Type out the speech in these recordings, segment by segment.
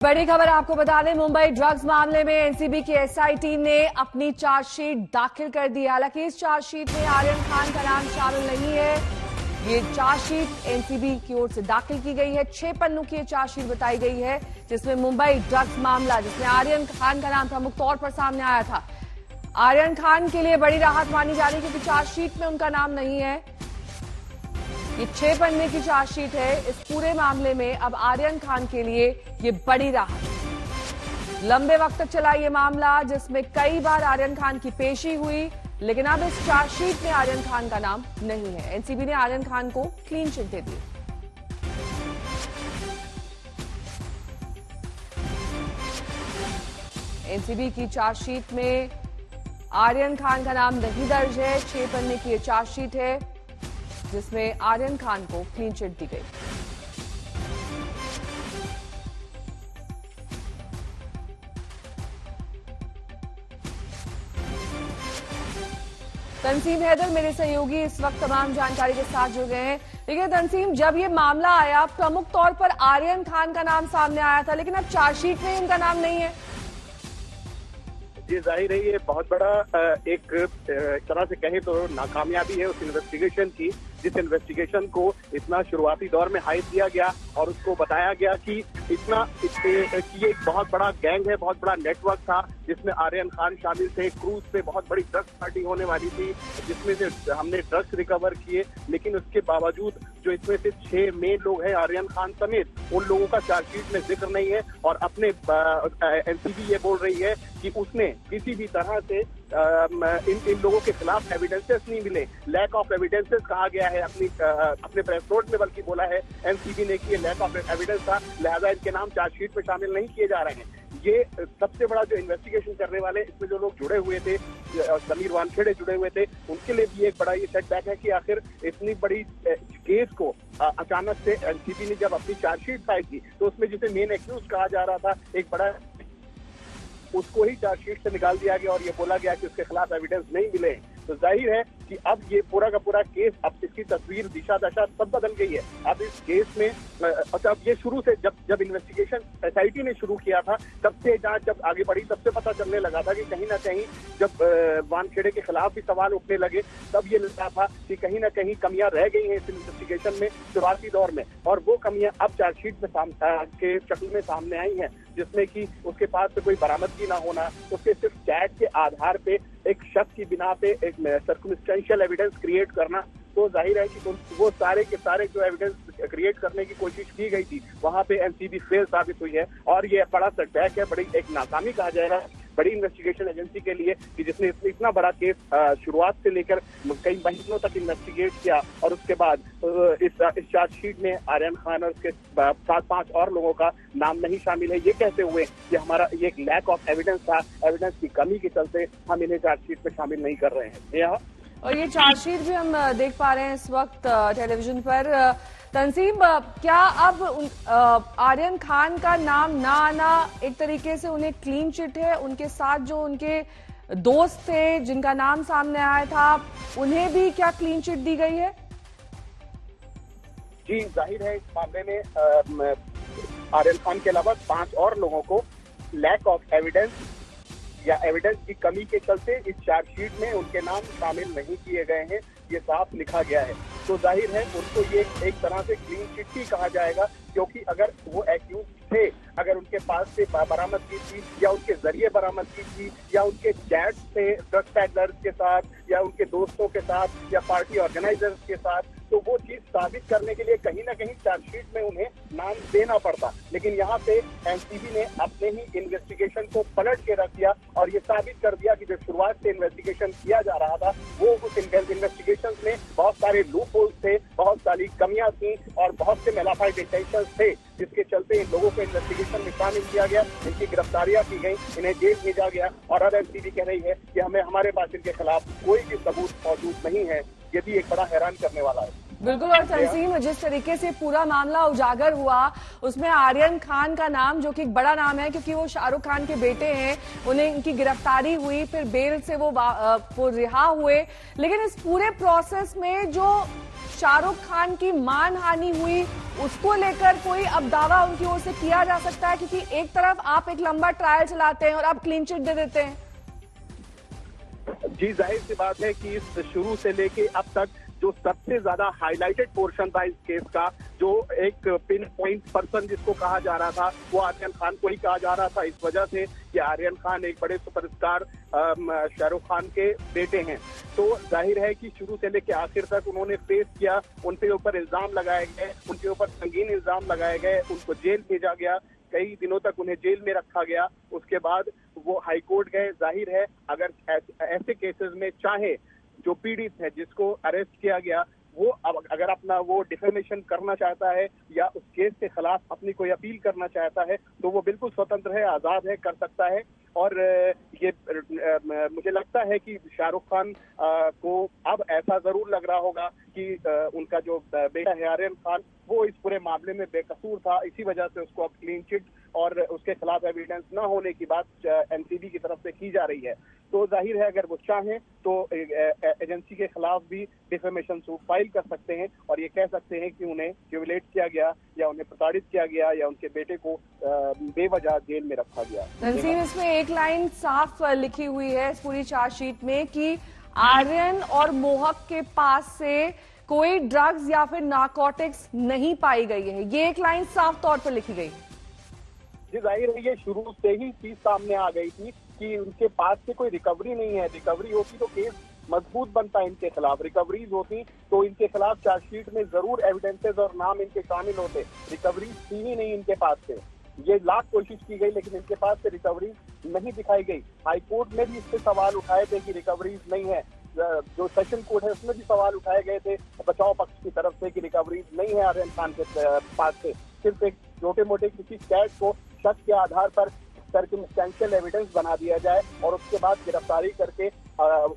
बड़ी खबर आपको बता दें, मुंबई ड्रग्स मामले में एनसीबी की एसआई टीम ने अपनी चार्जशीट दाखिल कर दी। हालांकि इस चार्जशीट में आर्यन खान का नाम शामिल नहीं है। ये चार्जशीट एनसीबी की ओर से दाखिल की गई है। 6 पन्नों की चार्जशीट बताई गई है, जिसमें मुंबई ड्रग्स मामला, जिसमें आर्यन खान का नाम प्रमुख तौर पर सामने आया था। आर्यन खान के लिए बड़ी राहत मानी जा रही है, क्योंकि चार्जशीट में उनका नाम नहीं है। ये 6 पन्ने की चार्जशीट है। इस पूरे मामले में अब आर्यन खान के लिए ये बड़ी राहत। लंबे वक्त तक चला ये मामला, जिसमें कई बार आर्यन खान की पेशी हुई, लेकिन अब इस चार्जशीट में आर्यन खान का नाम नहीं है। एनसीबी ने आर्यन खान को क्लीन चिट दे दी। एनसीबी की चार्जशीट में आर्यन खान का नाम नहीं दर्ज है। 6 पन्ने की ये चार्जशीट है, जिसमें आर्यन खान को क्लीन चिट दी गई। तंसीम हैदर मेरे सहयोगी इस वक्त तमाम जानकारी के साथ जुड़ गए हैं। देखिए तंसीम, जब ये मामला आया, प्रमुख तौर पर आर्यन खान का नाम सामने आया था, लेकिन अब चार्जशीट में उनका नाम नहीं है। ये जाहिर है, ये बहुत बड़ा एक तरह से कहें तो नाकामयाबी है उस इन्वेस्टिगेशन की, जिस इन्वेस्टिगेशन को इतना शुरुआती दौर में हाइप दिया गया और उसको बताया गया कि ये एक बहुत बड़ा गैंग है, बहुत बड़ा नेटवर्क था, जिसमें आर्यन खान शामिल थे। क्रूज पे बहुत बड़ी ड्रग्स पार्टी होने वाली थी, जिसमें से हमने ड्रग्स रिकवर किए, लेकिन उसके बावजूद जो इसमें से 6 मेन लोग हैं आर्यन खान समेत, उन लोगों का चार्जशीट में जिक्र नहीं है। और अपने एनसीबी ये बोल रही है कि उसने किसी भी तरह से इन लोगों के खिलाफ एविडेंसेस नहीं मिले। लैक ऑफ एविडेंसेस कहा गया है अपने प्रेस नोट में, बल्कि बोला है एनसीबी ने कि लैक ऑफ एविडेंस था, लिहाजा इनके नाम चार्जशीट में शामिल नहीं किए जा रहे हैं। ये सबसे बड़ा जो इन्वेस्टिगेशन करने वाले, इसमें जो लोग जुड़े हुए थे, समीर वानखेड़े जुड़े हुए थे, उनके लिए भी एक बड़ा ये सेटबैक है कि आखिर इतनी बड़ी केस को अचानक से एनसीबी ने जब अपनी चार्जशीट फाइल की, तो उसमें जिसे मेन एक्यूज कहा जा रहा था, एक बड़ा उसको ही चार्जशीट से निकाल दिया गया और ये बोला गया कि उसके खिलाफ एविडेंस नहीं मिले। तो जाहिर है कि अब ये पूरा का पूरा केस, अब इसकी तस्वीर, दिशा दशा सब बदल गई है। अब इस केस में अच्छा, अब ये शुरू से जब इन्वेस्टिगेशन एसआईटी ने शुरू किया था, तब से जांच जब आगे बढ़ी, तब से पता चलने लगा था कि कहीं ना कहीं जब वानखेड़े के खिलाफ भी सवाल उठने लगे, तब ये लगा था कि कहीं ना कहीं कमियां रह गई हैं इस इन्वेस्टिगेशन में शुरुआती दौर में, और वो कमियां अब चार्जशीट में के शक्ल में सामने आई हैं, जिसमें कि उसके पास से कोई बरामदगी ना होना, उसके सिर्फ चैट के आधार पे एक शक की बिना पे एक सर्कमस्टेंशियल एविडेंस क्रिएट करना। तो जाहिर है कि वो सारे के सारे जो एविडेंस क्रिएट करने की कोशिश की गई थी, वहां पे एनसीबी फेल साबित हुई है, और ये बड़ा सेटबैक है, बड़ी एक नाकामी कहा जाएगा बड़ी इन्वेस्टिगेशन एजेंसी के लिए, कि जिसने इतना बड़ा केस शुरुआत से लेकर कई महीनों तक इन्वेस्टिगेट किया, और उसके बाद इस चार्जशीट में आर्यन खान और उसके 7-5 और लोगों का नाम नहीं शामिल है, ये कहते हुए कि हमारा ये एक लैक ऑफ एविडेंस था, एविडेंस की कमी के चलते हम इन्हें चार्जशीट में शामिल नहीं कर रहे हैं। और ये चार्जशीट भी हम देख पा रहे हैं इस वक्त टेलीविजन पर। तंसीम, क्या अब आर्यन खान का नाम ना आना एक तरीके से उन्हें क्लीन चिट है? उनके साथ जो उनके दोस्त थे जिनका नाम सामने आया था, उन्हें भी क्या क्लीन चिट दी गई है? जी, जाहिर है इस मामले में आर्यन खान के अलावा 5 और लोगों को लैक ऑफ एविडेंस या एविडेंस की कमी के चलते इस चार्जशीट में उनके नाम शामिल नहीं किए गए हैं, ये साफ लिखा गया है। तो जाहिर है उनको ये एक तरह से क्लीन चिट ही कहा जाएगा, क्योंकि अगर वो एक्यूज थे, अगर उनके पास से बरामदगी थी, या उनके जरिए बरामदगी थी, या उनके चैट थे ड्रग्स पैडलर्स के साथ, या उनके दोस्तों के साथ, या पार्टी ऑर्गेनाइजर्स के साथ, तो वो चीज साबित करने के लिए कहीं ना कहीं चार्जशीट में उन्हें नाम देना पड़ता। लेकिन यहाँ पे एनसीबी ने अपने ही इन्वेस्टिगेशन को पलट के रख दिया और ये साबित कर दिया कि जो शुरुआत से इन्वेस्टिगेशन किया जा रहा था, वो उस इन्वेस्टिगेशन में बहुत सारे लूप होल्स थे, बहुत सारी कमियां थी, और बहुत से मेलाफाइड इंटेंशंस थे, जिसके चलते इन लोगों को इन्वेस्टिगेशन में शामिल किया गया, इनकी गिरफ्तारियां की गई, इन्हें जेल भेजा गया, और अब एनसीबी कह रही है कि हमारे पास इनके खिलाफ कोई भी सबूत मौजूद नहीं है। ये भी एक बड़ा हैरान करने वाला है। बिल्कुल। और तंसीम, जिस तरीके से पूरा मामला उजागर हुआ, उसमें आर्यन खान का नाम, जो कि एक बड़ा नाम है क्योंकि वो शाहरुख खान के बेटे हैं, उन्हें इनकी गिरफ्तारी हुई, फिर बेल से वो रिहा हुए, लेकिन इस पूरे प्रोसेस में जो शाहरुख खान की मानहानि हुई उसको लेकर कोई अब दावा उनकी ओर से किया जा सकता है? क्योंकि एक तरफ आप एक लंबा ट्रायल चलाते हैं और आप क्लीन चिट दे देते हैं। जी, जाहिर सी बात है कि इस शुरू से लेके अब तक जो सबसे ज्यादा हाईलाइटेड पोर्शन था इस केस का, जो एक पिन पॉइंट पर्सन जिसको कहा जा रहा था, वो आर्यन खान को ही कहा जा रहा था, इस वजह से कि आर्यन खान एक बड़े सुपरस्टार शाहरुख खान के बेटे हैं। तो जाहिर है कि शुरू से लेकर आखिर तक उन्होंने फेस किया, उनके ऊपर इल्जाम लगाए गए, उनके ऊपर संगीन इल्जाम लगाए गए, उनको जेल भेजा गया, कई दिनों तक उन्हें जेल में रखा गया। उसके बाद वो हाई कोर्ट गए। जाहिर है अगर ऐसे केसेस में चाहे जो पीड़ित है जिसको अरेस्ट किया गया, वो अगर अपना वो डिफेमेशन करना चाहता है या उस केस के खिलाफ अपनी कोई अपील करना चाहता है, तो वो बिल्कुल स्वतंत्र है, आजाद है, कर सकता है। और ये मुझे लगता है कि शाहरुख खान को अब ऐसा जरूर लग रहा होगा कि उनका जो बेटा है आर्यन खान, वो इस पूरे मामले में बेकसूर था, इसी वजह से उसको अब क्लीन चिट और उसके खिलाफ एविडेंस न होने की बात एनसीबी की तरफ से की जा रही है। तो जाहिर है अगर वो चाहें तो एजेंसी के खिलाफ भी डिफेमेशन सूट फाइल कर सकते हैं और ये कह सकते हैं कि उन्हें ह्यूमिलेट किया गया या उन्हें प्रताड़ित किया गया या उनके बेटे को बेवजह जेल में रखा गया। तंजीम, इसमें एक लाइन साफ लिखी हुई है इस पूरी चार्जशीट में कि आर्यन और मोहक के पास से कोई ड्रग्स या फिर नारकोटिक्स नहीं पाई गई है। ये एक लाइन साफ तौर पर लिखी गई। जी, जाहिर है ये शुरू से ही चीज सामने आ गई थी कि उनके पास से कोई रिकवरी नहीं है। रिकवरी होती तो केस मजबूत बनता इनके खिलाफ, रिकवरीज होती तो इनके खिलाफ चार्जशीट में जरूर एविडेंसेस और नाम इनके शामिल होते। रिकवरीज थी ही नहीं इनके पास से, ये लाख कोशिश की गई लेकिन इनके पास से रिकवरी नहीं दिखाई गई। हाई कोर्ट में भी इससे सवाल उठाए थे कि रिकवरीज नहीं है, जो सेशन कोर्ट है उसमें भी सवाल उठाए गए थे बचाव पक्ष की तरफ से कि रिकवरीज नहीं है आर्यन खान के पास से। सिर्फ एक छोटे मोटे किसी कैद को शक के आधार पर सर्कमस्टेंशियल एविडेंस बना दिया जाए और उसके बाद गिरफ्तारी करके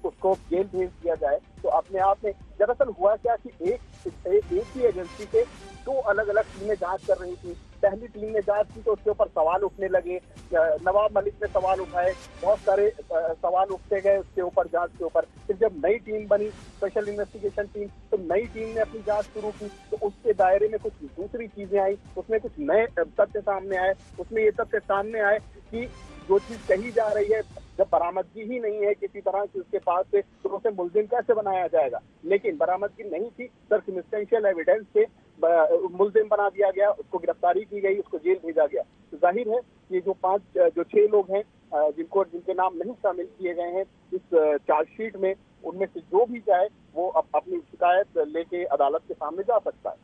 उसको जेल भेज दिया जाए, तो अपने आप में दरअसल हुआ क्या कि एक ही एजेंसी के दो अलग अलग टीमें जांच कर रही थी। पहली टीम ने जांच की तो उसके ऊपर सवाल उठने लगे, नवाब मलिक ने सवाल उठाए, बहुत सारे सवाल उठते गए उसके ऊपर, जांच के ऊपर। फिर जब नई टीम बनी, स्पेशल इन्वेस्टिगेशन टीम, तो नई टीम ने अपनी जांच शुरू की तो उसके दायरे में कुछ दूसरी चीजें आई, उसमें कुछ नए तथ्य सामने आए। उसमें ये तथ्य सामने आए कि जो चीज कही जा रही है, जब बरामदगी ही नहीं है किसी तरह की उसके पास से, तो उसे मुलजिम कैसे बनाया जाएगा? लेकिन बरामदगी नहीं थी, सर्कमस्टेंशियल एविडेंस से मुलजिम बना दिया गया, उसको गिरफ्तारी की गई, उसको जेल भेजा गया। तो जाहिर है ये जो 6 लोग हैं जिनके नाम नहीं शामिल किए गए हैं इस चार्जशीट में, उनमें से जो भी चाहे वो अपनी शिकायत लेके अदालत के सामने जा सकता है।